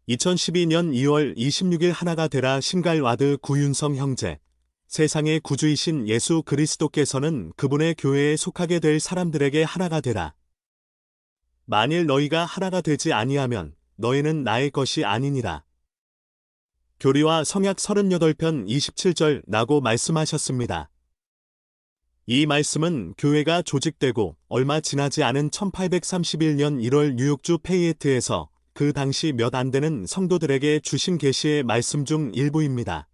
2012년 2월 26일 하나가 되라 신갈와드 구윤성 형제. 세상의 구주이신 예수 그리스도께서는 그분의 교회에 속하게 될 사람들에게 하나가 되라. 만일 너희가 하나가 되지 아니하면 너희는 나의 것이 아니니라. 교리와 성약 38편 27절 라고 말씀하셨습니다. 이 말씀은 교회가 조직되고 얼마 지나지 않은 1831년 1월 뉴욕주 페이에트에서 그 당시 몇 안 되는 성도들에게 주신 계시의 말씀 중 일부입니다.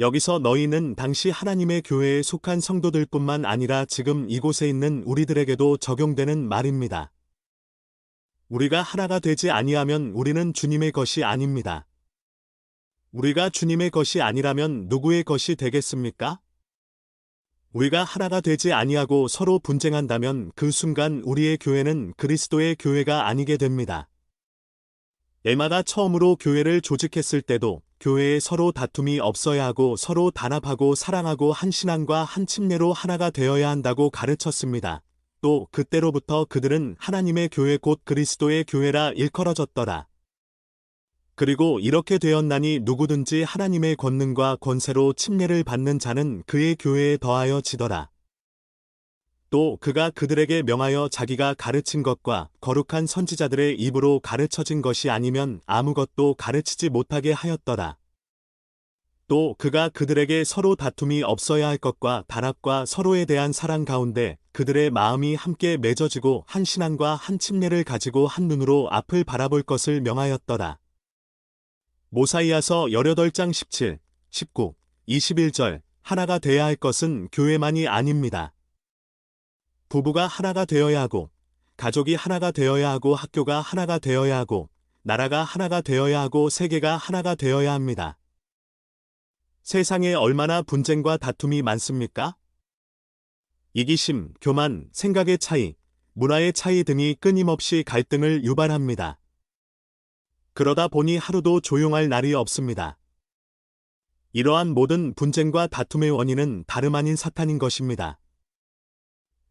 여기서 너희는 당시 하나님의 교회에 속한 성도들뿐만 아니라 지금 이곳에 있는 우리들에게도 적용되는 말입니다. 우리가 하나가 되지 아니하면 우리는 주님의 것이 아닙니다. 우리가 주님의 것이 아니라면 누구의 것이 되겠습니까? 우리가 하나가 되지 아니하고 서로 분쟁한다면 그 순간 우리의 교회는 그리스도의 교회가 아니게 됩니다. 에마가 처음으로 교회를 조직했을 때도 교회에 서로 다툼이 없어야 하고 서로 단합하고 사랑하고 한 신앙과 한 침례로 하나가 되어야 한다고 가르쳤습니다. 또 그때로부터 그들은 하나님의 교회 곧 그리스도의 교회라 일컬어졌더라. 그리고 이렇게 되었나니 누구든지 하나님의 권능과 권세로 침례를 받는 자는 그의 교회에 더하여 지더라. 또 그가 그들에게 명하여 자기가 가르친 것과 거룩한 선지자들의 입으로 가르쳐진 것이 아니면 아무것도 가르치지 못하게 하였더라. 또 그가 그들에게 서로 다툼이 없어야 할 것과 단합과 서로에 대한 사랑 가운데 그들의 마음이 함께 맺어지고 한 신앙과 한 침례를 가지고 한 눈으로 앞을 바라볼 것을 명하였더라. 모사이아서 18장 17, 19, 21절 하나가 되어야 할 것은 교회만이 아닙니다. 부부가 하나가 되어야 하고, 가족이 하나가 되어야 하고, 학교가 하나가 되어야 하고, 나라가 하나가 되어야 하고, 세계가 하나가 되어야 합니다. 세상에 얼마나 분쟁과 다툼이 많습니까? 이기심, 교만, 생각의 차이, 문화의 차이 등이 끊임없이 갈등을 유발합니다. 그러다 보니 하루도 조용할 날이 없습니다. 이러한 모든 분쟁과 다툼의 원인은 다름 아닌 사탄인 것입니다.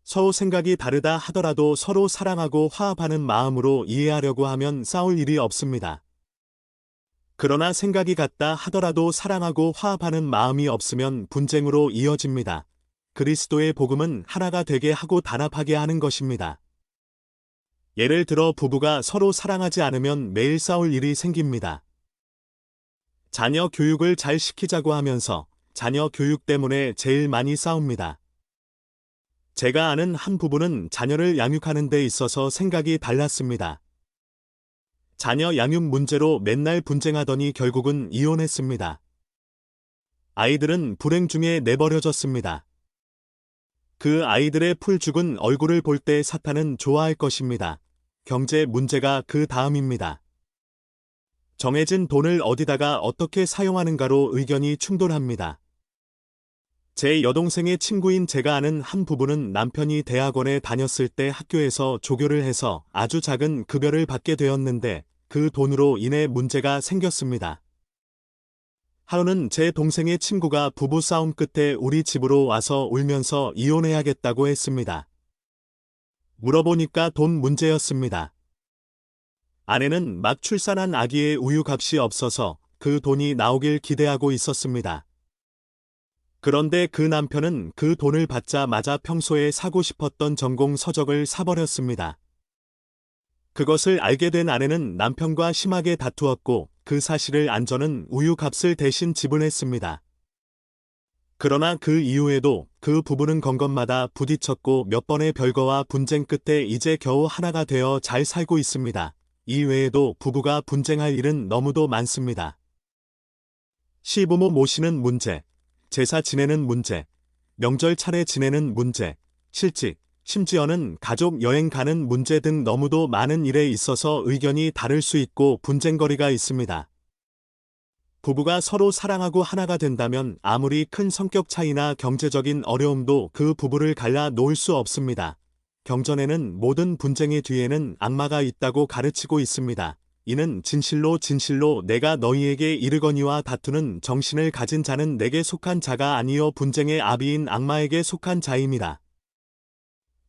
서로 생각이 다르다 하더라도 서로 사랑하고 화합하는 마음으로 이해하려고 하면 싸울 일이 없습니다. 그러나 생각이 같다 하더라도 사랑하고 화합하는 마음이 없으면 분쟁으로 이어집니다. 그리스도의 복음은 하나가 되게 하고 단합하게 하는 것입니다. 예를 들어 부부가 서로 사랑하지 않으면 매일 싸울 일이 생깁니다. 자녀 교육을 잘 시키자고 하면서 자녀 교육 때문에 제일 많이 싸웁니다. 제가 아는 한 부부는 자녀를 양육하는 데 있어서 생각이 달랐습니다. 자녀 양육 문제로 맨날 분쟁하더니 결국은 이혼했습니다. 아이들은 불행 중에 내버려졌습니다. 그 아이들의 풀 죽은 얼굴을 볼 때 사탄은 좋아할 것입니다. 경제 문제가 그 다음입니다. 정해진 돈을 어디다가 어떻게 사용하는가로 의견이 충돌합니다. 제 여동생의 친구인 제가 아는 한 부부는 남편이 대학원에 다녔을 때 학교에서 조교를 해서 아주 작은 급여를 받게 되었는데 그 돈으로 인해 문제가 생겼습니다. 하루는 제 동생의 친구가 부부싸움 끝에 우리 집으로 와서 울면서 이혼해야겠다고 했습니다. 물어보니까 돈 문제였습니다. 아내는 막 출산한 아기의 우유값이 없어서 그 돈이 나오길 기대하고 있었습니다. 그런데 그 남편은 그 돈을 받자마자 평소에 사고 싶었던 전공 서적을 사버렸습니다. 그것을 알게 된 아내는 남편과 심하게 다투었고 그 사실을 안 저는 우유값을 대신 지불했습니다. 그러나 그 이후에도 그 부부는 건 것마다 부딪혔고 몇 번의 별거와 분쟁 끝에 이제 겨우 하나가 되어 잘 살고 있습니다. 이 외에도 부부가 분쟁할 일은 너무도 많습니다. 시부모 모시는 문제, 제사 지내는 문제, 명절 차례 지내는 문제, 실직, 심지어는 가족 여행 가는 문제 등 너무도 많은 일에 있어서 의견이 다를 수 있고 분쟁거리가 있습니다. 부부가 서로 사랑하고 하나가 된다면 아무리 큰 성격 차이나 경제적인 어려움도 그 부부를 갈라 놓을 수 없습니다. 경전에는 모든 분쟁의 뒤에는 악마가 있다고 가르치고 있습니다. 이는 진실로 진실로 내가 너희에게 이르거니와 다투는 정신을 가진 자는 내게 속한 자가 아니요 분쟁의 아비인 악마에게 속한 자임이라.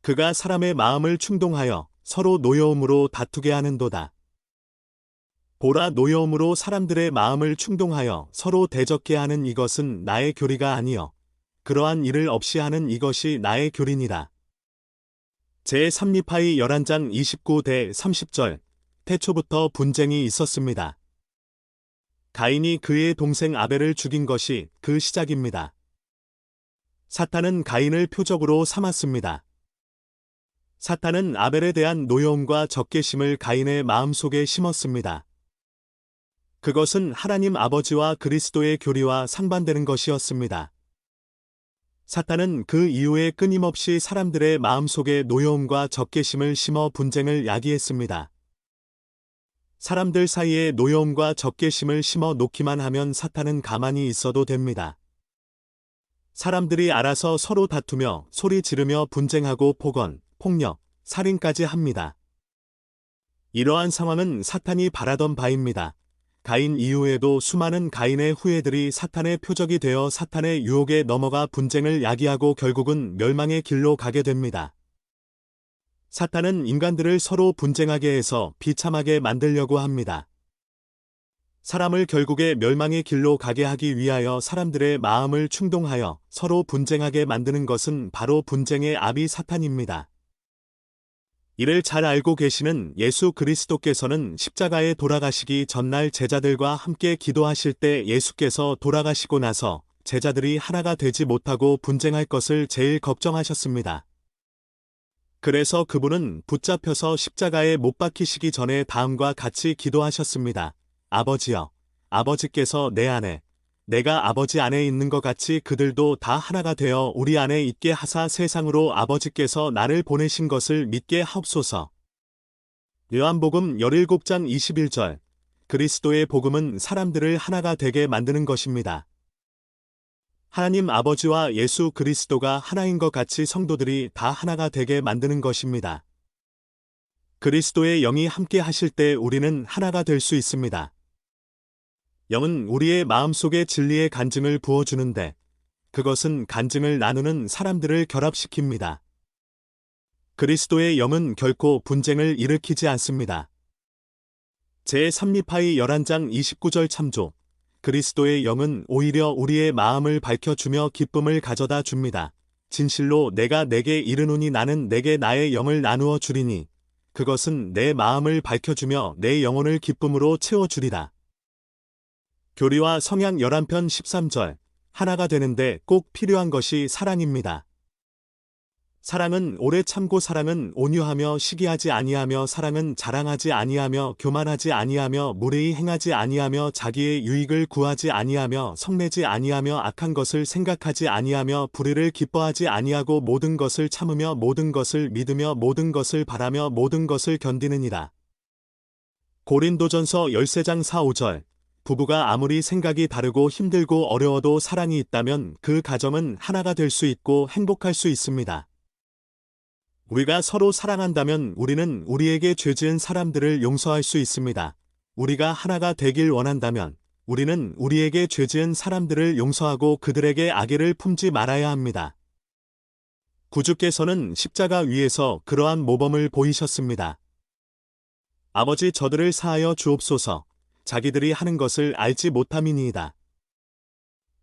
그가 사람의 마음을 충동하여 서로 노여움으로 다투게 하는도다. 보라, 노여움으로 사람들의 마음을 충동하여 서로 대적게 하는 이것은 나의 교리가 아니요 그러한 일을 없이 하는 이것이 나의 교리니라. 제3리파이 11장 29대 30절. 태초부터 분쟁이 있었습니다. 가인이 그의 동생 아벨을 죽인 것이 그 시작입니다. 사탄은 가인을 표적으로 삼았습니다. 사탄은 아벨에 대한 노여움과 적개심을 가인의 마음속에 심었습니다. 그것은 하나님 아버지와 그리스도의 교리와 상반되는 것이었습니다. 사탄은 그 이후에 끊임없이 사람들의 마음속에 노여움과 적개심을 심어 분쟁을 야기했습니다. 사람들 사이에 노여움과 적개심을 심어 놓기만 하면 사탄은 가만히 있어도 됩니다. 사람들이 알아서 서로 다투며 소리 지르며 분쟁하고 폭언, 폭력, 살인까지 합니다. 이러한 상황은 사탄이 바라던 바입니다. 가인 이후에도 수많은 가인의 후예들이 사탄의 표적이 되어 사탄의 유혹에 넘어가 분쟁을 야기하고 결국은 멸망의 길로 가게 됩니다. 사탄은 인간들을 서로 분쟁하게 해서 비참하게 만들려고 합니다. 사람을 결국에 멸망의 길로 가게 하기 위하여 사람들의 마음을 충동하여 서로 분쟁하게 만드는 것은 바로 분쟁의 아비 사탄입니다. 이를 잘 알고 계시는 예수 그리스도께서는 십자가에 돌아가시기 전날 제자들과 함께 기도하실 때 예수께서 돌아가시고 나서 제자들이 하나가 되지 못하고 분쟁할 것을 제일 걱정하셨습니다. 그래서 그분은 붙잡혀서 십자가에 못 박히시기 전에 다음과 같이 기도하셨습니다. 아버지여, 아버지께서 내 안에, 내가 아버지 안에 있는 것 같이 그들도 다 하나가 되어 우리 안에 있게 하사 세상으로 아버지께서 나를 보내신 것을 믿게 하옵소서. 요한복음 17장 21절. 그리스도의 복음은 사람들을 하나가 되게 만드는 것입니다. 하나님 아버지와 예수 그리스도가 하나인 것 같이 성도들이 다 하나가 되게 만드는 것입니다. 그리스도의 영이 함께 하실 때 우리는 하나가 될 수 있습니다. 영은 우리의 마음속에 진리의 간증을 부어주는데 그것은 간증을 나누는 사람들을 결합시킵니다. 그리스도의 영은 결코 분쟁을 일으키지 않습니다. 제3리파이 11장 29절 참조. 그리스도의 영은 오히려 우리의 마음을 밝혀주며 기쁨을 가져다 줍니다. 진실로 내가 내게 이르노니 나는 내게 나의 영을 나누어 주리니 그것은 내 마음을 밝혀주며 내 영혼을 기쁨으로 채워주리라. 교리와 성약 11편 13절. 하나가 되는데 꼭 필요한 것이 사랑입니다. 사랑은 오래 참고 사랑은 온유하며 시기하지 아니하며 사랑은 자랑하지 아니하며 교만하지 아니하며 무례히 행하지 아니하며 자기의 유익을 구하지 아니하며 성내지 아니하며 악한 것을 생각하지 아니하며 불의를 기뻐하지 아니하고 모든 것을 참으며 모든 것을 믿으며 모든 것을 바라며 모든 것을 견디느니라. 고린도전서 13장 4, 5절. 부부가 아무리 생각이 다르고 힘들고 어려워도 사랑이 있다면 그 가정은 하나가 될 수 있고 행복할 수 있습니다. 우리가 서로 사랑한다면 우리는 우리에게 죄 지은 사람들을 용서할 수 있습니다. 우리가 하나가 되길 원한다면 우리는 우리에게 죄 지은 사람들을 용서하고 그들에게 악의를 품지 말아야 합니다. 구주께서는 십자가 위에서 그러한 모범을 보이셨습니다. 아버지 저들을 사하여 주옵소서. 자기들이 하는 것을 알지 못함이니이다.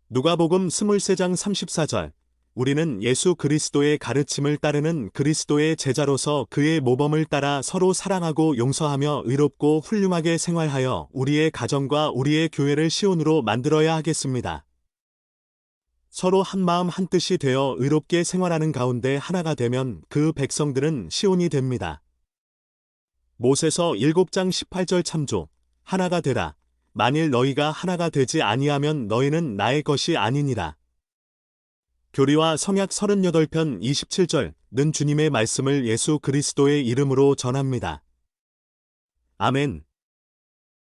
누가복음 23장 34절. 우리는 예수 그리스도의 가르침을 따르는 그리스도의 제자로서 그의 모범을 따라 서로 사랑하고 용서하며 의롭고 훌륭하게 생활하여 우리의 가정과 우리의 교회를 시온으로 만들어야 하겠습니다. 서로 한마음 한뜻이 되어 의롭게 생활하는 가운데 하나가 되면 그 백성들은 시온이 됩니다. 모세서 7장 18절 참조. 하나가 되라. 만일 너희가 하나가 되지 아니하면 너희는 나의 것이 아니니라. 교리와 성약 38편 27절는 주님의 말씀을 예수 그리스도의 이름으로 전합니다. 아멘.